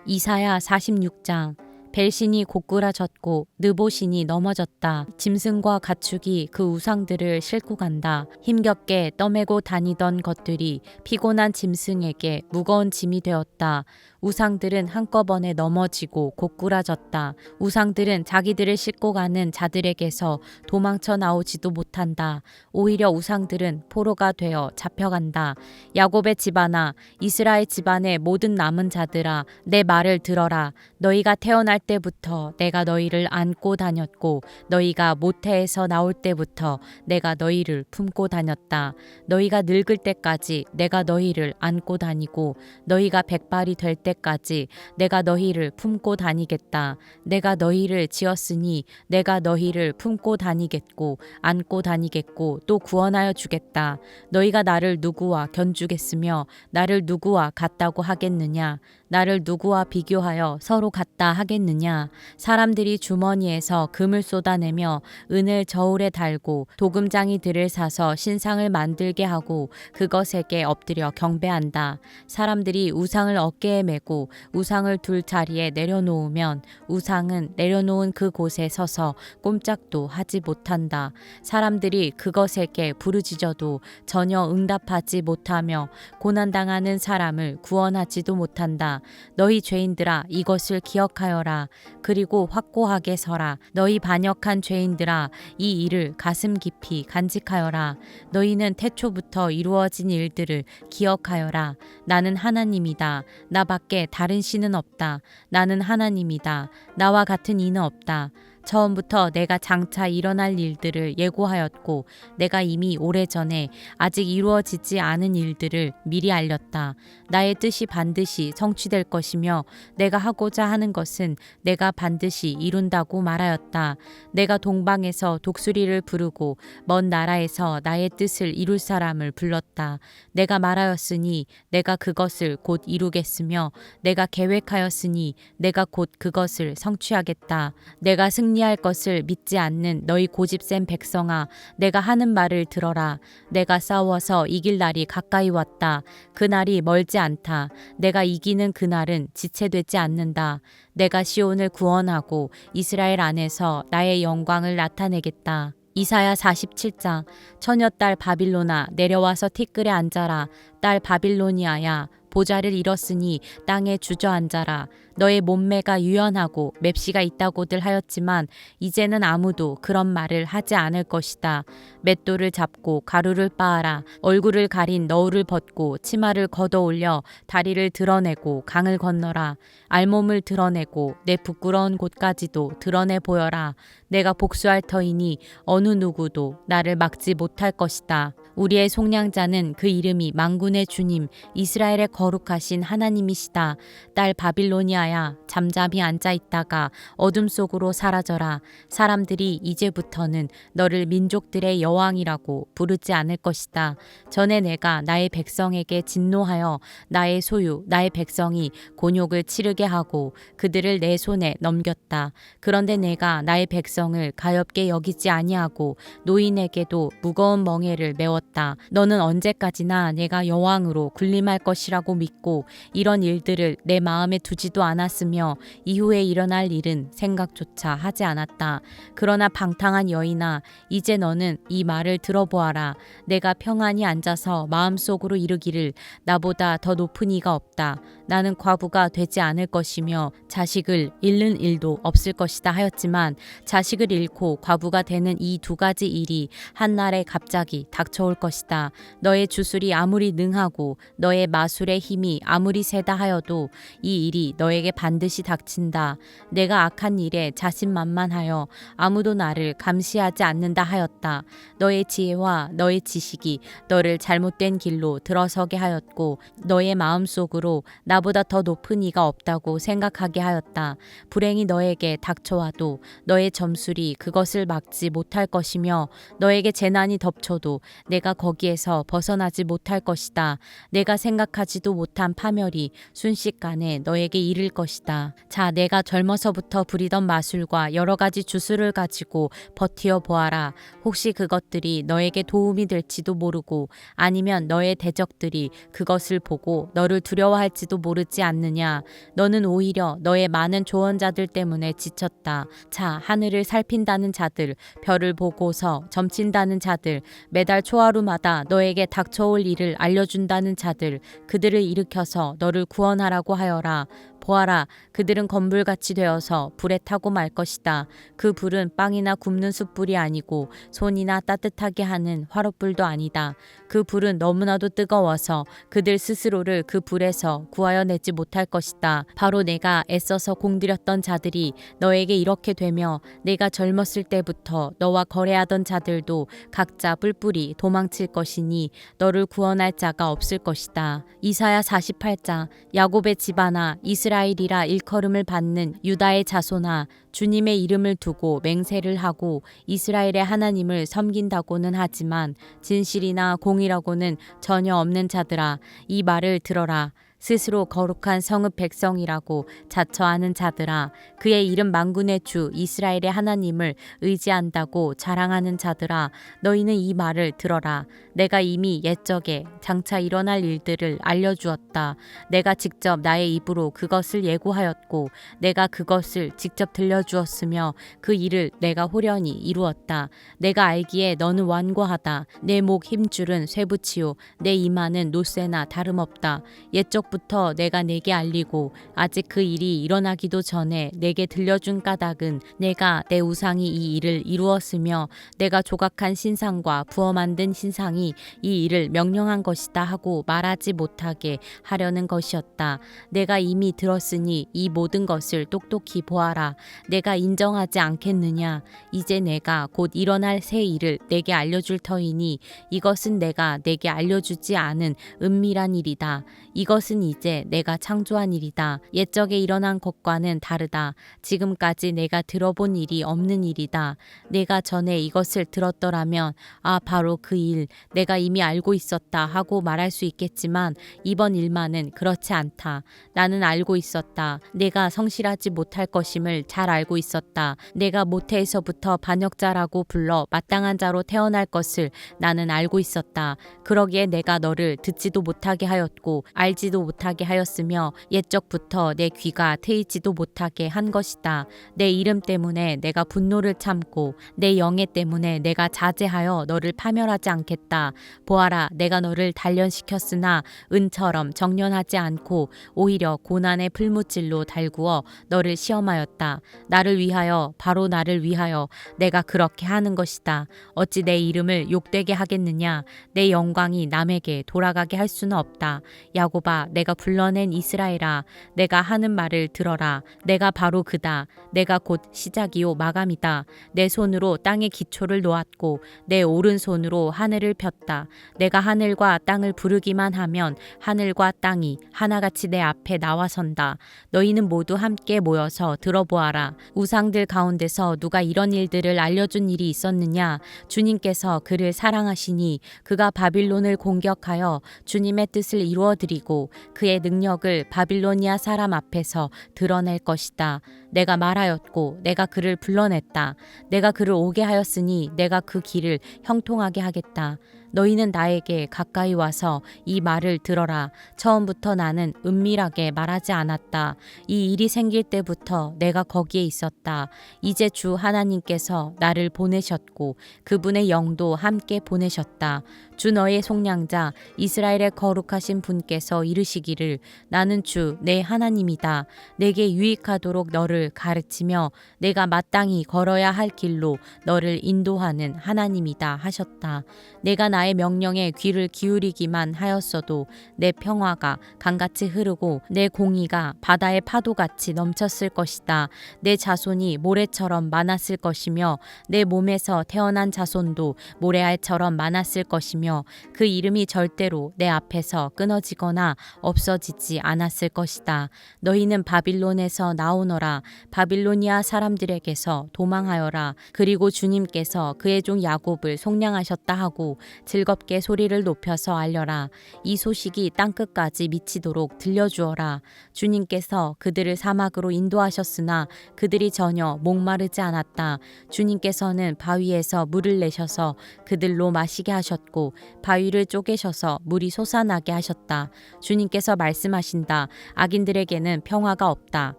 이사야 46장. 벨신이 고꾸라졌고 느보신이 넘어졌다. 짐승과 가축이 그 우상들을 싣고 간다. 힘겹게 떠매고 다니던 것들이 피곤한 짐승에게 무거운 짐이 되었다. 우상들은 한꺼번에 넘어지고 고꾸라졌다. 우상들은 자기들을 싣고 가는 자들에게서 도망쳐 나오지도 못한다. 오히려 우상들은 포로가 되어 잡혀간다. 야곱의 집안아, 이스라엘 집안의 모든 남은 자들아, 내 말을 들어라. 너희가 태어날 때부터 내가 너희를 안고 다녔고 너희가 모태에서 나올 때부터 내가 너희를 품고 다녔다. 너희가 늙을 때까지 내가 너희를 안고 다니고 너희가 백발이 될 때까지 내가 너희를 품고 다니겠다. 내가 너희를 지었으니 내가 너희를 품고 다니겠고 안고 다니겠고 또 구원하여 주겠다. 너희가 나를 누구와 견주겠으며 나를 누구와 같다고 하겠느냐? 나를 누구와 비교하여 서로 같다 하겠느냐? 사람들이 주머니에서 금을 쏟아내며 은을 저울에 달고 도금장이들을 사서 신상을 만들게 하고 그것에게 엎드려 경배한다. 사람들이 우상을 어깨에 메고 우상을 둘 자리에 내려놓으면 우상은 내려놓은 그곳에 서서 꼼짝도 하지 못한다. 사람들이 그것에게 부르짖어도 전혀 응답하지 못하며 고난당하는 사람을 구원하지도 못한다. 너희 죄인들아, 이것을 기억하여라. 그리고 확고하게 서라. 너희 반역한 죄인들아, 이 일을 가슴 깊이 간직하여라. 너희는 태초부터 이루어진 일들을 기억하여라. 나는 하나님이다. 나밖에 다른 신은 없다. 나는 하나님이다. 나와 같은 이는 없다. 처음부터 내가 장차 일어날 일들을 예고하였고 내가 이미 오래전에 아직 이루어지지 않은 일들을 미리 알렸다. 나의 뜻이 반드시 성취될 것이며 내가 하고자 하는 것은 내가 반드시 이룬다고 말하였다. 내가 동방에서 독수리를 부르고 먼 나라에서 나의 뜻을 이룰 사람을 불렀다. 내가 말하였으니 내가 그것을 곧 이루겠으며 내가 계획하였으니 내가 곧 그것을 성취하겠다. 내가 승리할 것을 믿지 않는 너희 고집센 백성아, 내가 하는 말을 들어라. 내가 싸워서 이길 날이 가까이 왔다. 그 날이 멀지 않다. 내가 이기는 그 날은 지체되지 않는다. 내가 시온을 구원하고 이스라엘 안에서 나의 영광을 나타내겠다. 이사야 47장. 처녀딸 바빌로나, 내려와서 티끌에 앉아라. 딸 바빌로니아야, 보좌를 잃었으니 땅에 주저앉아라. 너의 몸매가 유연하고 맵시가 있다고들 하였지만 이제는 아무도 그런 말을 하지 않을 것이다. 맷돌을 잡고 가루를 빻아라. 얼굴을 가린 너울을 벗고 치마를 걷어올려 다리를 드러내고 강을 건너라. 알몸을 드러내고 내 부끄러운 곳까지도 드러내 보여라. 내가 복수할 터이니 어느 누구도 나를 막지 못할 것이다. 우리의 속량자는 그 이름이 만군의 주님, 이스라엘의 거룩하신 하나님이시다. 딸 바빌로니아야, 잠잠히 앉아있다가 어둠 속으로 사라져라. 사람들이 이제부터는 너를 민족들의 여왕이라고 부르지 않을 것이다. 전에 내가 나의 백성에게 진노하여 나의 소유, 나의 백성이 곤욕을 치르게 하고 그들을 내 손에 넘겼다. 그런데 내가 나의 백성을 가엾게 여기지 아니하고 노인에게도 무거운 멍에를 메웠다. 너는 언제까지나 내가 여왕으로 군림할 것이라고 믿고 이런 일들을 내 마음에 두지도 않았으며 이후에 일어날 일은 생각조차 하지 않았다. 그러나 방탕한 여인아, 이제 너는 이 말을 들어보아라. 내가 평안히 앉아서 마음속으로 이르기를 나보다 더 높은 이가 없다. 나는 과부가 되지 않을 것이며 자식을 잃는 일도 없을 것이다 하였지만 자식을 잃고 과부가 되는 이 두 가지 일이 한날에 갑자기 닥쳐올 것이다. 너의 주술이 아무리 능하고 너의 마술의 힘이 아무리 세다 하여도 이 일이 너에게 반드시 닥친다. 내가 악한 일에 자신만만하여 아무도 나를 감시하지 않는다 하였다. 너의 지혜와 너의 지식이 너를 잘못된 길로 들어서게 하였고 너의 마음속으로 나보다 더 높은 이가 없다고 생각하게 하였다. 불행이 너에게 닥쳐와도 너의 점술이 그것을 막지 못할 것이며 너에게 재난이 덮쳐도 내가 내가 거기에서 벗어나지 못할 것이다. 내가 생각하지도 못한 파멸이 순식간에 너에게 이를 것이다. 자, 내가 젊어서부터 부리던 마술과 여러 가지 주술을 가지고 버티어 보아라. 혹시 그것들이 너에게 도움이 될지도 모르고 아니면 너의 대적들이 그것을 보고 너를 두려워할지도 모르지 않느냐. 너는 오히려 너의 많은 조언자들 때문에 지쳤다. 자, 하늘을 살핀다는 자들, 별을 보고서 점친다는 자들, 매달 초하루마다 너에게 닥쳐올 일을 알려준다는 자들, 그들을 일으켜서 너를 구원하라고 하여라. 보아라, 그들은 건불같이 되어서 불에 타고 말 것이다. 그 불은 빵이나 굽는 숯불이 아니고 손이나 따뜻하게 하는 화롯불도 아니다. 그 불은 너무나도 뜨거워서 그들 스스로를 그 불에서 구하여 내지 못할 것이다. 바로 내가 애써서 공들였던 자들이 너에게 이렇게 되며 내가 젊었을 때부터 너와 거래하던 자들도 각자 뿔뿔이 도망칠 것이니 너를 구원할 자가 없을 것이다. 이사야 48장. 야곱의 집안아, 이스라엘이라 일컬음을 받는 유다의 자손아, 주님의 이름을 두고 맹세를 하고 이스라엘의 하나님을 섬긴다고는 하지만 진실이나 공의라고는 전혀 없는 자들아, 이 말을 들어라. 스스로 거룩한 성읍 백성이라고 자처하는 자들아, 그의 이름 만군의 주 이스라엘의 하나님을 의지한다고 자랑하는 자들아, 너희는 이 말을 들어라. 내가 이미 옛적에 장차 일어날 일들을 알려주었다. 내가 직접 나의 입으로 그것을 예고하였고 내가 그것을 직접 들려주었으며 그 일을 내가 호련히 이루었다. 내가 알기에 너는 완고하다. 내 목 힘줄은 쇠붙이요 내 이마는 노쇠나 다름없다. 옛적부터 내가 내게 알리고 아직 그 일이 일어나기도 전에 내게 들려준 까닭은 내가 내 우상이 이 일을 이루었으며 내가 조각한 신상과 부어 만든 신상이 이 일을 명령한 것이다 하고 말하지 못하게 하려는 것이었다. 내가 이미 들었으니 이 모든 것을 똑똑히 보아라. 내가 인정하지 않겠느냐. 이제 내가 곧 일어날 새 일을 내게 알려줄 터이니 이것은 내가 내게 알려주지 않은 은밀한 일이다. 이것은 이제 내가 창조한 일이다. 옛적에 일어난 것과는 다르다. 지금까지 내가 들어본 일이 없는 일이다. 내가 전에 이것을 들었더라면 아, 바로 그 일 내가 이미 알고 있었다 하고 말할 수 있겠지만 이번 일만은 그렇지 않다. 나는 알고 있었다. 내가 성실하지 못할 것임을 잘 알고 있었다. 내가 모태에서부터 반역자라고 불러 마땅한 자로 태어날 것을 나는 알고 있었다. 그러기에 내가 너를 듣지도 못하게 하였고 알지도 못하게 하였으며 옛적부터 내 귀가 트이지도 못하게 한 것이다. 내 이름 때문에 내가 분노를 참고 내 영예 때문에 내가 자제하여 너를 파멸하지 않겠다. 보아라, 내가 너를 단련시켰으나 은처럼 정련하지 않고 오히려 고난의 풀무질로 달구어 너를 시험하였다. 나를 위하여, 바로 나를 위하여 내가 그렇게 하는 것이다. 어찌 내 이름을 욕되게 하겠느냐. 내 영광이 남에게 돌아가게 할 수는 없다. 야곱아, 내가 불러낸 이스라엘아, 내가 하는 말을 들어라. 내가 바로 그다. 내가 곧 시작이요 마감이다. 내 손으로 땅의 기초를 놓았고 내 오른손으로 하늘을 폈다. 내가 하늘과 땅을 부르기만 하면 하늘과 땅이 하나같이 내 앞에 나와선다. 너희는 모두 함께 모여서 들어보아라. 우상들 가운데서 누가 이런 일들을 알려준 일이 있었느냐? 주님께서 그를 사랑하시니 그가 바빌론을 공격하여 주님의 뜻을 이루어드리고 그의 능력을 바빌로니아 사람 앞에서 드러낼 것이다. 내가 말하였고 내가 그를 불러냈다. 내가 그를 오게 하였으니 내가 그 길을 형통하게 하겠다. 너희는 나에게 가까이 와서 이 말을 들어라. 처음부터 나는 은밀하게 말하지 않았다. 이 일이 생길 때부터 내가 거기에 있었다. 이제 주 하나님께서 나를 보내셨고 그분의 영도 함께 보내셨다. 주 너의 속량자 이스라엘의 거룩하신 분께서 이르시기를 나는 주 내 하나님이다. 내게 유익하도록 너를 가르치며 내가 마땅히 걸어야 할 길로 너를 인도하는 하나님이다 하셨다. 내가 나의 명령에 귀를 기울이기만 하였어도 내 평화가 강같이 흐르고 내 공의가 바다의 파도같이 넘쳤을 것이다. 내 자손이 모래처럼 많았을 것이며 내 몸에서 태어난 자손도 모래알처럼 많았을 것이며 그 이름이 절대로 내 앞에서 끊어지거나 없어지지 않았을 것이다. 너희는 바빌론에서 나오너라. 바빌로니아 사람들에게서 도망하여라. 그리고 주님께서 그의 종 야곱을 속량하셨다 하고 즐겁게 소리를 높여서 알려라. 이 소식이 땅끝까지 미치도록 들려주어라. 주님께서 그들을 사막으로 인도하셨으나 그들이 전혀 목마르지 않았다. 주님께서는 바위에서 물을 내셔서 그들로 마시게 하셨고 바위를 쪼개셔서 물이 솟아나게 하셨다. 주님께서 말씀하신다. 악인들에게는 평화가 없다.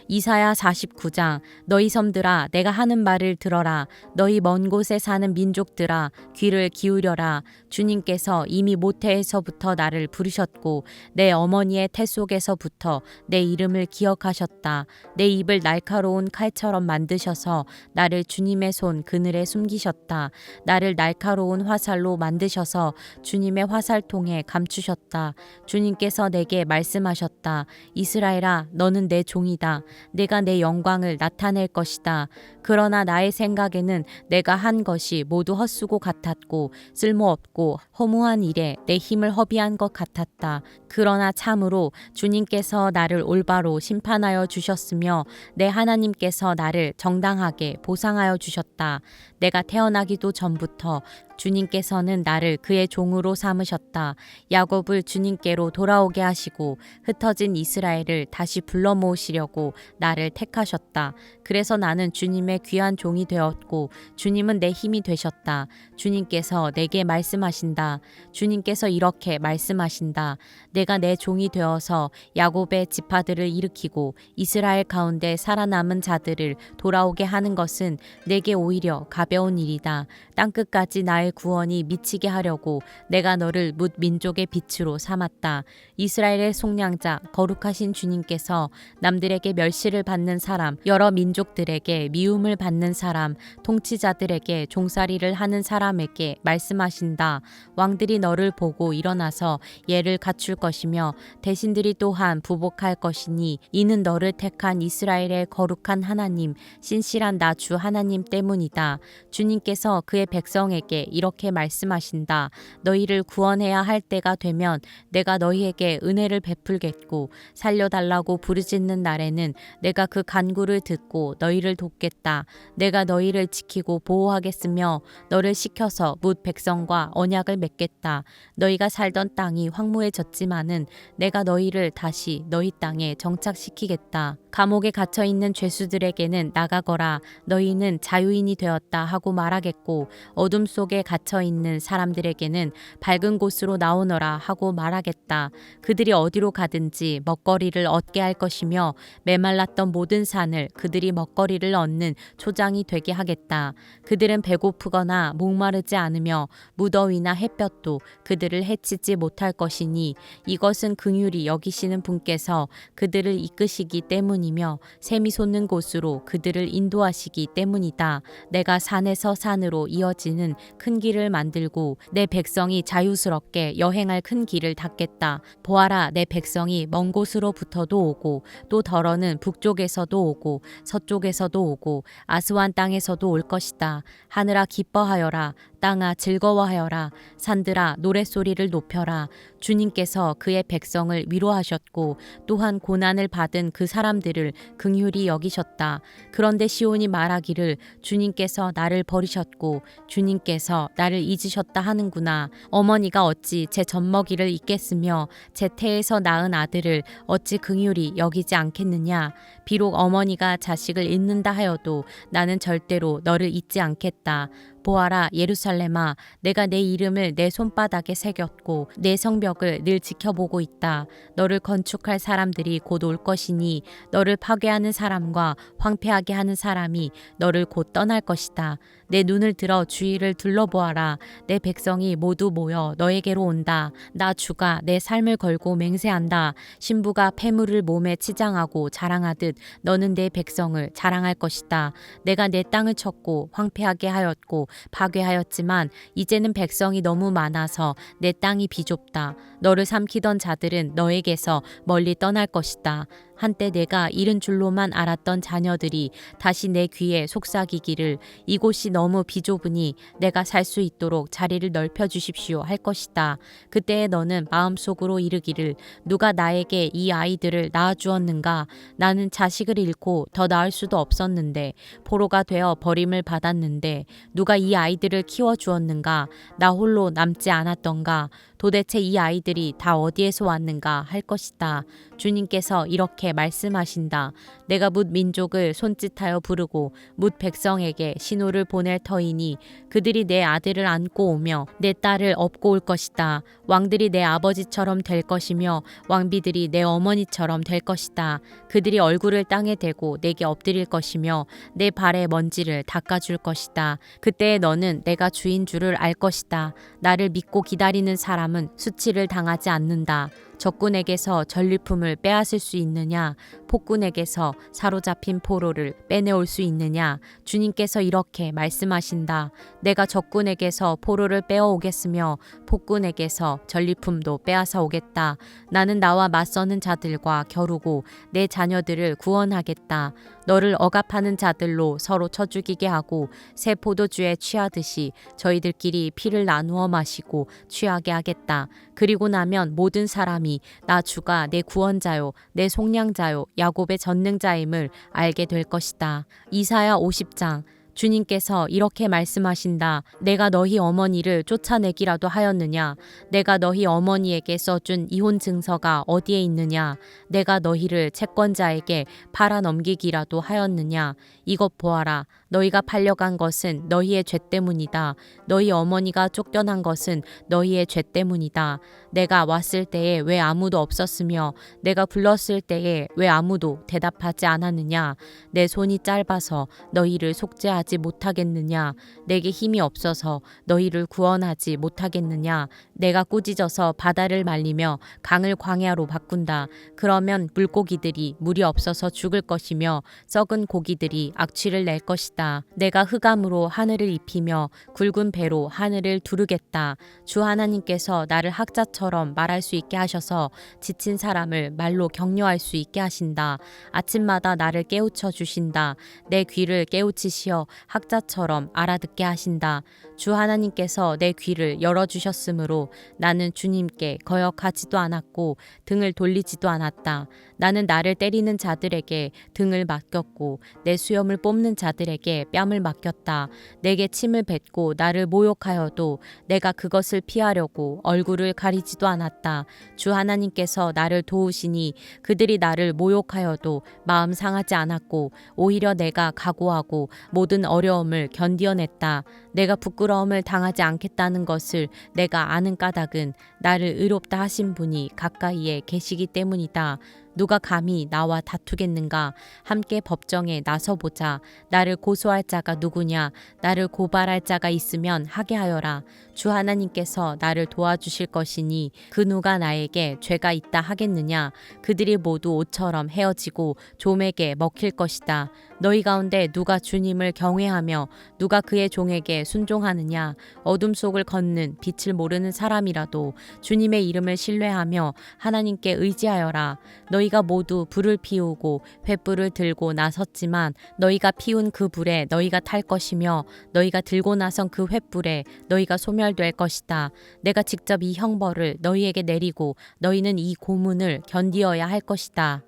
이사야 49장. 너희 섬들아 내가 하는 말을 들어라. 너희 먼 곳에 사는 민족들아 귀를 기울여라. 주님께서 이미 모태에서부터 나를 부르셨고 내 어머니의 태 속에서부터 내 이름을 기억하셨다. 내 입을 날카로운 칼처럼 만드셔서 나를 주님의 손 그늘에 숨기셨다. 나를 날카로운 화살로 만드셔서 주님의 화살통에 감추셨다. 주님께서 내게 말씀하셨다. 이스라엘아 너는 내 종이다. 내가 내 영광을 나타낼 것이다. 그러나 나의 생각에는 내가 한 것이 모두 헛수고 같았고 쓸모없고 허무한 일에 내 힘을 허비한 것 같았다. 그러나 참으로 주님께서 나를 올바로 심판하여 주셨으며 내 하나님께서 나를 정당하게 보상하여 주셨다. 내가 태어나기도 전부터 주님께서는 나를 그의 종으로 삼으셨다. 야곱을 주님께로 돌아오게 하시고 흩어진 이스라엘을 다시 불러 모으시려고 나를 택하셨다. 그래서 나는 주님의 귀한 종이 되었고 주님은 내 힘이 되셨다. 주님께서 내게 말씀하신다. 주님께서 이렇게 말씀하신다. 내가 내 종이 되어서 야곱의 지파들을 일으키고 이스라엘 가운데 살아남은 자들을 돌아오게 하는 것은 내게 오히려 가벼운 일이다. 땅끝까지 나의 구원이 미치게 하려고 내가 너를 뭇 민족의 빛으로 삼았다. 이스라엘의 속량자 거룩하신 주님께서 남들에게 멸시를 받는 사람, 여러 민족들에게 미움을 받는 사람, 통치자들에게 종살이를 하는 사람에게 말씀하신다. 왕들이 너를 보고 일어나서 예를 갖출 것이며 대신들이 또한 부복할 것이니 이는 너를 택한 이스라엘의 거룩한 하나님, 신실한 나 주 하나님 때문이다. 주님께서 그의 백성에게 이렇게 말씀하신다. 너희를 구원해야 할 때가 되면 내가 너희에게 은혜를 베풀겠고 살려달라고 부르짖는 날에는 내가 그 간구를 듣고 너희를 돕겠다. 내가 너희를 지키고 보호하겠으며 너를 시켜서 뭇 백성과 언약을 맺겠다. 너희가 살던 땅이 황무해졌지만은 내가 너희를 다시 너희 땅에 정착시키겠다. 감옥에 갇혀 있는 죄수들에게는 나가거라. 너희는 자유인이 되었다 하고 말하겠고 어둠 속에 갇혀 있는 사람들에게는 밝은 곳으로 나오너라 하고 말하겠다. 그들이 어디로 가든지 먹거리를 얻게 할 것이며 메말랐던 모든 산을 그들이 먹거리를 얻는 초장이 되게 하겠다. 그들은 배고프거나 목마르지 않으며 무더위나 햇볕도 그들을 해치지 못할 것이니 이것은 긍휼히 여기시는 분께서 그들을 이끄시기 때문이며 샘이 솟는 곳으로 그들을 인도하시기 때문이다. 내가 산에서 산으로 이어지는 큰 길을 만들고 내 백성이 자유스럽게 여행할 큰 길을 닦겠다. 보아라 내 백성이 먼 곳으로부터도 오고 또 더러는 북쪽에서도 오고 서쪽에서도 오고 아스완 땅에서도 올 것이다. 하늘아 기뻐하여라. 땅아 즐거워하여라. 산들아 노랫소리를 높여라. 주님께서 그의 백성을 위로하셨고 또한 고난을 받은 그 사람들을 긍휼히 여기셨다. 그런데 시온이 말하기를 주님께서 나를 버리셨고 주님께서 나를 잊으셨다 하는구나. 어머니가 어찌 제 젖먹이를 잊겠으며 제 태에서 낳은 아들을 어찌 긍휼히 여기지 않겠느냐. 비록 어머니가 자식을 잊는다 하여도 나는 절대로 너를 잊지 않겠다. 보아라 예루살렘아 내가 내 이름을 내 손바닥에 새겼고 내 성벽을 늘 지켜보고 있다. 너를 건축할 사람들이 곧 올 것이니 너를 파괴하는 사람과 황폐하게 하는 사람이 너를 곧 떠날 것이다. 내 눈을 들어 주위를 둘러보아라. 내 백성이 모두 모여 너에게로 온다. 나 주가 내 삶을 걸고 맹세한다. 신부가 폐물을 몸에 치장하고 자랑하듯 너는 내 백성을 자랑할 것이다. 내가 내 땅을 쳤고 황폐하게 하였고 파괴하였지만 이제는 백성이 너무 많아서 내 땅이 비좁다. 너를 삼키던 자들은 너에게서 멀리 떠날 것이다. 한때 내가 잃은 줄로만 알았던 자녀들이 다시 내 귀에 속삭이기를 이곳이 너무 비좁으니 내가 살 수 있도록 자리를 넓혀 주십시오 할 것이다. 그때에 너는 마음속으로 이르기를 누가 나에게 이 아이들을 낳아 주었는가? 나는 자식을 잃고 더 낳을 수도 없었는데 포로가 되어 버림을 받았는데 누가 이 아이들을 키워 주었는가? 나 홀로 남지 않았던가? 도대체 이 아이들이 다 어디에서 왔는가 할 것이다. 주님께서 이렇게 말씀하신다. 내가 뭇 민족을 손짓하여 부르고 뭇 백성에게 신호를 보낼 터이니 그들이 내 아들을 안고 오며 내 딸을 업고 올 것이다. 왕들이 내 아버지처럼 될 것이며 왕비들이 내 어머니처럼 될 것이다. 그들이 얼굴을 땅에 대고 내게 엎드릴 것이며 내 발의 먼지를 닦아줄 것이다. 그때에 너는 내가 주인 줄을 알 것이다. 나를 믿고 기다리는 사람은 수치를 당하지 않는다. 적군에게서 전리품을 빼앗을 수 있느냐? 폭군에게서 사로잡힌 포로를 빼내올 수 있느냐? 주님께서 이렇게 말씀하신다. 내가 적군에게서 포로를 빼어오겠으며 폭군에게서 전리품도 빼앗아 오겠다. 나는 나와 맞서는 자들과 겨루고 내 자녀들을 구원하겠다. 너를 억압하는 자들로 서로 쳐죽이게 하고 새 포도주에 취하듯이 저희들끼리 피를 나누어 마시고 취하게 하겠다. 그리고 나면 모든 사람이 나 주가 내 구원자요 내 속량자요 야곱의 전능자임을 알게 될 것이다. 이사야 50장. 주님께서 이렇게 말씀하신다. 내가 너희 어머니를 쫓아내기라도 하였느냐? 내가 너희 어머니에게 써준 이혼 증서가 어디에 있느냐? 내가 너희를 채권자에게 팔아 넘기기라도 하였느냐? 이것 보아라. 너희가 팔려간 것은 너희의 죄 때문이다. 너희 어머니가 쫓겨난 것은 너희의 죄 때문이다. 내가 왔을 때에 왜 아무도 없었으며 내가 불렀을 때에 왜 아무도 대답하지 않았느냐? 내 손이 짧아서 너희를 속죄하지 못하겠느냐? 내게 힘이 없어서 너희를 구원하지 못하겠느냐? 내가 꾸짖어서 바다를 말리며 강을 광야로 바꾼다. 그러면 물고기들이 물이 없어서 죽을 것이며 썩은 고기들이 악취를 낼 것이다. 내가 흑암으로 하늘을 입히며 굵은 배로 하늘을 두르겠다. 주 하나님께서 나를 학자처럼 말할 수 있게 하셔서 지친 사람을 말로 격려할 수 있게 하신다. 아침마다 나를 깨우쳐 주신다. 내 귀를 깨우치시어 학자처럼 알아듣게 하신다. 주 하나님께서 내 귀를 열어주셨으므로 나는 주님께 거역하지도 않았고 등을 돌리지도 않았다. 나는 나를 때리는 자들에게 등을 맡겼고 내 수염을 뽑는 자들에게 뺨을 맡겼다. 내게 침을 뱉고 나를 모욕하여도 내가 그것을 피하려고 얼굴을 가리지도 않았다. 주 하나님께서 나를 도우시니 그들이 나를 모욕하여도 마음 상하지 않았고 오히려 내가 각오하고 모든 어려움을 견디어냈다. 내가 부끄러움을 당하지 않겠다는 것을 내가 아는 까닭은 나를 의롭다 하신 분이 가까이에 계시기 때문이다. 누가 감히 나와 다투겠는가? 함께 법정에 나서보자. 나를 고소할 자가 누구냐? 나를 고발할 자가 있으면 하게 하여라. 주 하나님께서 나를 도와주실 것이니 그 누가 나에게 죄가 있다 하겠느냐? 그들이 모두 옷처럼 헤어지고 좀에게 먹힐 것이다. 너희 가운데 누가 주님을 경외하며 누가 그의 종에게 순종하느냐? 어둠 속을 걷는 빛을 모르는 사람이라도 주님의 이름을 신뢰하며 하나님께 의지하여라. 너희가 모두 불을 피우고 횃불을 들고 나섰지만 너희가 피운 그 불에 너희가 탈 것이며 너희가 들고 나선 그 횃불에 너희가 소멸될 것이다. 내가 직접 이 형벌을 너희에게 내리고 너희는 이 고문을 견디어야 할 것이다.